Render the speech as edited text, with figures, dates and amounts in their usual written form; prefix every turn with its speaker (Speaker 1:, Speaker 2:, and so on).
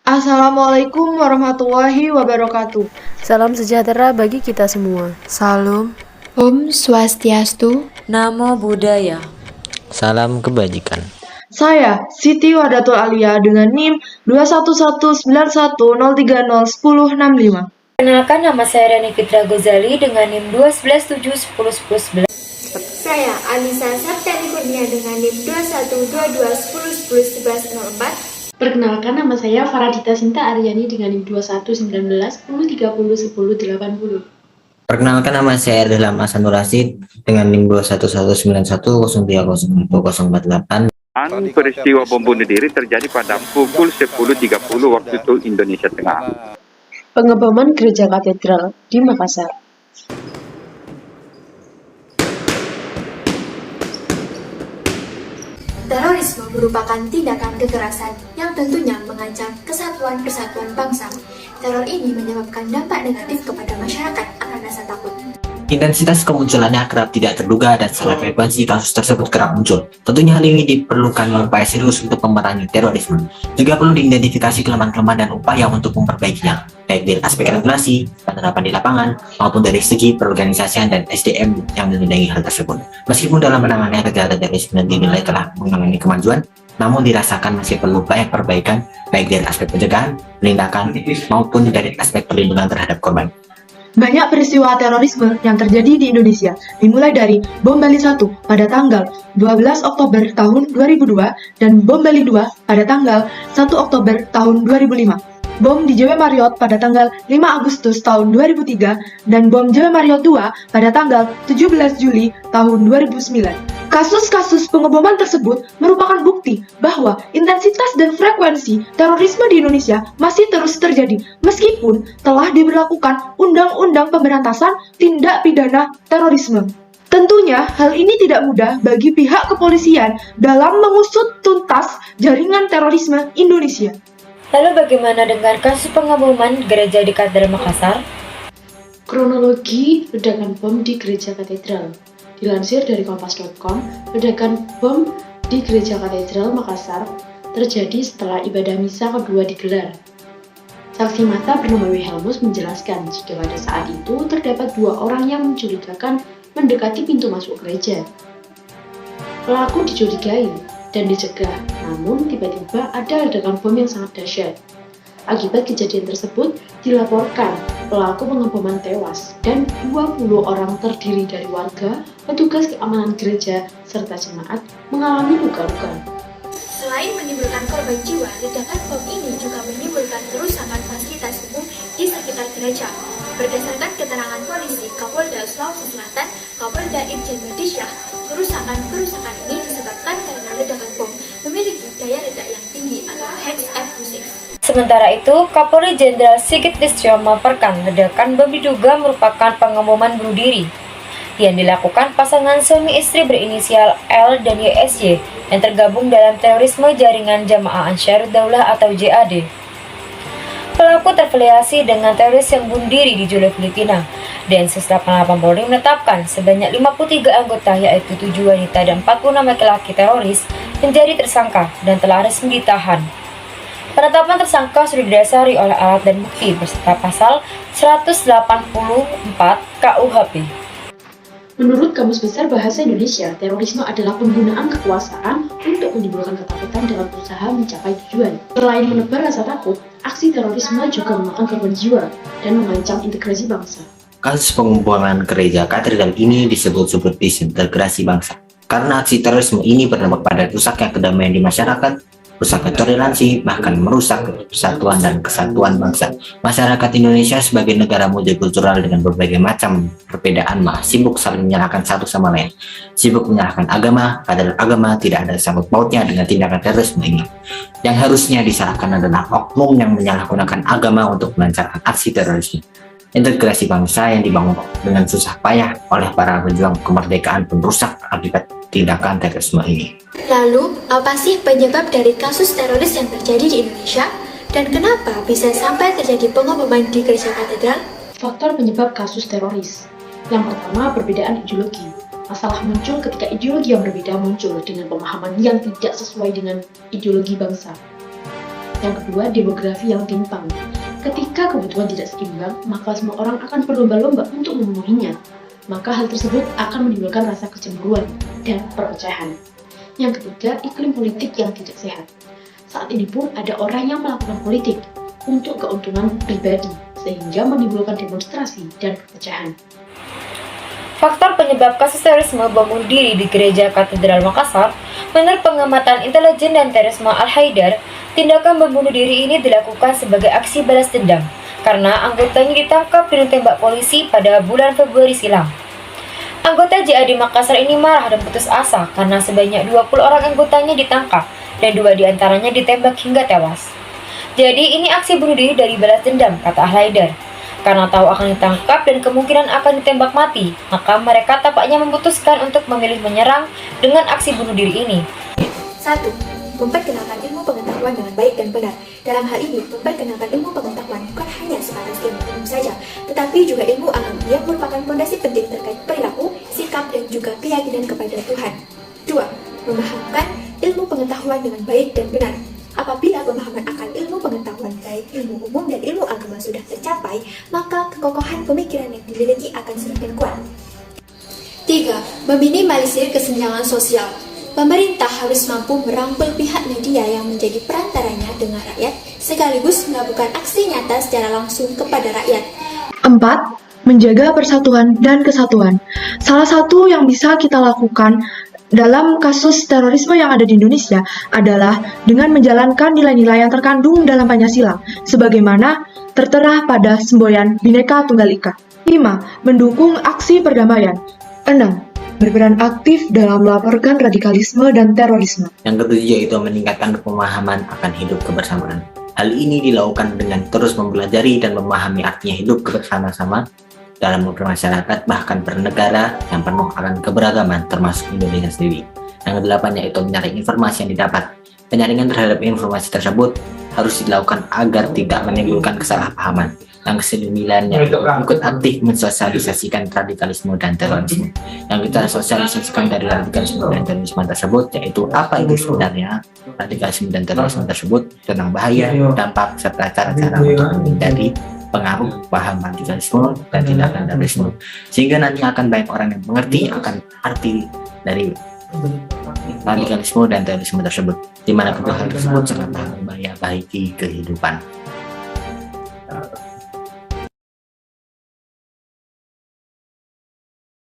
Speaker 1: Assalamualaikum warahmatullahi wabarakatuh.
Speaker 2: Salam sejahtera bagi kita semua.
Speaker 3: Salam.
Speaker 4: Om Swastiastu.
Speaker 5: Namo Buddhaya.
Speaker 6: Salam kebajikan.
Speaker 1: Saya Siti Wadatul Alia dengan NIM 2119103011065.
Speaker 7: Perkenalkan, nama saya Rani Fitra Gozali dengan NIM 21171011011.
Speaker 8: Saya Anissa Saptiani Kurnia dengan NIM 2122101104.
Speaker 9: Perkenalkan, nama saya Faradita Sinta Aryani dengan NIM 211910301080.
Speaker 6: Perkenalkan, nama saya Erdhlam Ahsanur Rasyid dengan NIM 2119103011048.
Speaker 10: Peristiwa bom bunuh diri terjadi pada pukul 10.30 waktu itu Indonesia Tengah.
Speaker 9: Pengeboman Gereja Katedral di Makassar.
Speaker 8: Terorisme merupakan tindakan kekerasan yang tentunya mengancam kesatuan persatuan bangsa. Teror ini menyebabkan dampak negatif kepada masyarakat akan rasa takut.
Speaker 6: Intensitas kemunculannya kerap tidak terduga dan secara frekuensi kasus tersebut kerap muncul. Tentunya hal ini diperlukan upaya serius untuk memerangi terorisme. Juga perlu diidentifikasi kelemahan-kelemahan dan upaya untuk memperbaikinya, baik dari aspek regulasi, penerapan di lapangan, maupun dari segi perorganisasian dan SDM yang menunjang hal tersebut. Meskipun dalam penanganan kejahatan terorisme dinilai telah mengalami kemajuan, namun dirasakan masih perlu banyak perbaikan, baik dari aspek pencegahan, penindakan, maupun dari aspek perlindungan terhadap korban.
Speaker 1: Banyak peristiwa terorisme yang terjadi di Indonesia, dimulai dari Bom Bali 1 pada tanggal 12 Oktober tahun 2002 dan Bom Bali 2 pada tanggal 1 Oktober tahun 2005. Bom di JW Marriott pada tanggal 5 Agustus tahun 2003 dan bom JW Marriott 2 pada tanggal 17 Juli tahun 2009. Kasus-kasus pengeboman tersebut merupakan bukti bahwa intensitas dan frekuensi terorisme di Indonesia masih terus terjadi meskipun telah diberlakukan Undang-Undang Pemberantasan Tindak Pidana Terorisme. Tentunya hal ini tidak mudah bagi pihak kepolisian dalam mengusut tuntas jaringan terorisme Indonesia.
Speaker 7: Lalu bagaimana dengan kasus pengeboman gereja di Katedral Makassar?
Speaker 9: Kronologi ledakan bom di Gereja Katedral. Dilansir dari kompas.com, ledakan bom di Gereja Katedral Makassar terjadi setelah ibadah misa kedua digelar. Saksi mata bernama Wilhelmus menjelaskan jika pada saat itu terdapat dua orang yang mencurigakan mendekati pintu masuk gereja. Pelaku dicurigai dan dicegah, namun tiba-tiba ada ledakan bom yang sangat dahsyat. Akibat kejadian tersebut, dilaporkan pelaku pengeboman tewas dan 20 orang terdiri dari warga, petugas keamanan gereja, serta jemaat mengalami luka-luka.
Speaker 8: Selain menimbulkan korban jiwa, ledakan bom ini juga menimbulkan kerusakan fasilitas umum di sekitar gereja. Berdasarkan keterangan polisi, Kapolda Sulawesi Selatan, Kapolda Irjen Medisyah, kerusakan ini disebabkan karena ledakan bom memiliki daya ledak yang tinggi atau HEX-F-Musik.
Speaker 7: Sementara itu, Kapolri Jenderal Sigit Listio melaporkan ledakan bom diduga merupakan pengeboman bunuh diri yang dilakukan pasangan suami istri berinisial L dan YSY yang tergabung dalam terorisme jaringan Jamaah Ansharud Daulah atau JAD. Pelaku terafiliasi dengan teroris yang bunuh diri di Jolo, Filipina. Densus 88 Polri menetapkan sebanyak 53 anggota yaitu 7 wanita dan 46 laki-laki teroris menjadi tersangka dan telah resmi ditahan. Penetapan tersangka sudah didasari oleh alat dan bukti beserta pasal 184 KUHP.
Speaker 9: Menurut Kamus Besar Bahasa Indonesia, terorisme adalah penggunaan kekuasaan untuk menimbulkan ketakutan dalam usaha mencapai tujuan. Selain menebar rasa takut, aksi terorisme juga memakan korban jiwa dan mengancam integrasi bangsa.
Speaker 6: Kasus pengeboman gereja katedral ini disebut-sebut disintegrasi bangsa. Karena aksi terorisme ini berdampak pada rusaknya kedamaian di masyarakat, rusak toleransi, bahkan merusak persatuan dan kesatuan bangsa. Masyarakat Indonesia sebagai negara multikultural dengan berbagai macam perbedaan sibuk saling menyalahkan satu sama lain. Sibuk menyalahkan agama, padahal agama tidak ada sangkut pautnya dengan tindakan terorisme ini. Yang harusnya disalahkan adalah oknum yang menyalahgunakan agama untuk melancarkan aksi terorisme. Integrasi bangsa yang dibangun dengan susah payah oleh para pejuang kemerdekaan pun rusak akibat tindakan terorisme ini.
Speaker 8: Lalu, apa sih penyebab dari kasus teroris yang terjadi di Indonesia? Dan kenapa bisa sampai terjadi pengeboman di Gereja Katedral?
Speaker 9: Faktor penyebab kasus teroris. Yang pertama, perbedaan ideologi. Masalah muncul ketika ideologi yang berbeda muncul dengan pemahaman yang tidak sesuai dengan ideologi bangsa. Yang kedua, demografi yang timpang. Ketika kebutuhan tidak seimbang, maka semua orang akan berlomba-lomba untuk memenuhinya. Maka hal tersebut akan menimbulkan rasa kecemburuan dan perpecahan. Yang ketiga, iklim politik yang tidak sehat. Saat ini pun ada orang yang melakukan politik untuk keuntungan pribadi, sehingga menimbulkan demonstrasi dan perpecahan.
Speaker 7: Faktor penyebab kasus terorisme bom bunuh diri di Gereja Katedral Makassar, menurut pengamatan intelijen dan terorisme Al-Haidar, tindakan bom bunuh diri ini dilakukan sebagai aksi balas dendam karena anggotanya ditangkap dan ditembak polisi pada bulan Februari silam. Anggota JAD Makassar ini marah dan putus asa karena sebanyak 20 orang anggotanya ditangkap dan 2 diantaranya ditembak hingga tewas. Jadi ini aksi bunuh diri dari balas dendam, kata Al-Haidar. Karena tahu akan ditangkap dan kemungkinan akan ditembak mati, maka mereka tampaknya memutuskan untuk memilih menyerang dengan aksi bunuh diri ini.
Speaker 8: 1. Memperkenalkan ilmu pengetahuan dengan baik dan benar. Dalam hal ini, memperkenalkan ilmu pengetahuan bukan hanya sebatas ilmu umum saja, tetapi juga ilmu agama yang merupakan fondasi penting terkait perilaku, sikap, dan juga keyakinan kepada Tuhan. 2. Memahamkan ilmu pengetahuan dengan baik dan benar. Apabila pemahaman akan ilmu pengetahuan baik ilmu umum dan ilmu agama sudah tercapai, maka kekokohan pemikiran yang dimiliki akan semakin kuat. 3. Meminimalisir kesenjangan sosial. Pemerintah harus mampu merangkul pihak media yang menjadi perantaranya dengan rakyat, sekaligus melakukan aksi nyata secara langsung kepada rakyat.
Speaker 1: 4. Menjaga persatuan dan kesatuan. Salah satu yang bisa kita lakukan dalam kasus terorisme yang ada di Indonesia adalah dengan menjalankan nilai-nilai yang terkandung dalam Pancasila, sebagaimana tertera pada semboyan Bhinneka Tunggal Ika. 5. Mendukung aksi perdamaian. 6. Berperan aktif dalam melaporkan radikalisme dan terorisme.
Speaker 6: Yang ketujuh yaitu meningkatkan pemahaman akan hidup kebersamaan. Hal ini dilakukan dengan terus mempelajari dan memahami artinya hidup bersama-sama dalam bermasyarakat bahkan bernegara yang penuh akan keberagaman termasuk Indonesia sendiri. Yang kedelapan yaitu menyaring informasi yang didapat. Penyaringan terhadap informasi tersebut harus dilakukan agar tidak menimbulkan kesalahpahaman. Yang kesembilannya ikut aktif mensosialisasikan radikalisme dan terorisme. Yang kita sosialisasikan dari radikalisme dan terorisme tersebut yaitu apa itu sebenarnya radikalisme dan terorisme tersebut, tentang bahaya, dampak, serta cara-cara untuk menghindari pengaruh paham radikalisme dan tindakan terorisme, sehingga nanti akan banyak orang yang mengerti akan arti dari radikalisme dan terorisme tersebut, di mana kedua hal tersebut sangat berbahaya bagi kehidupan.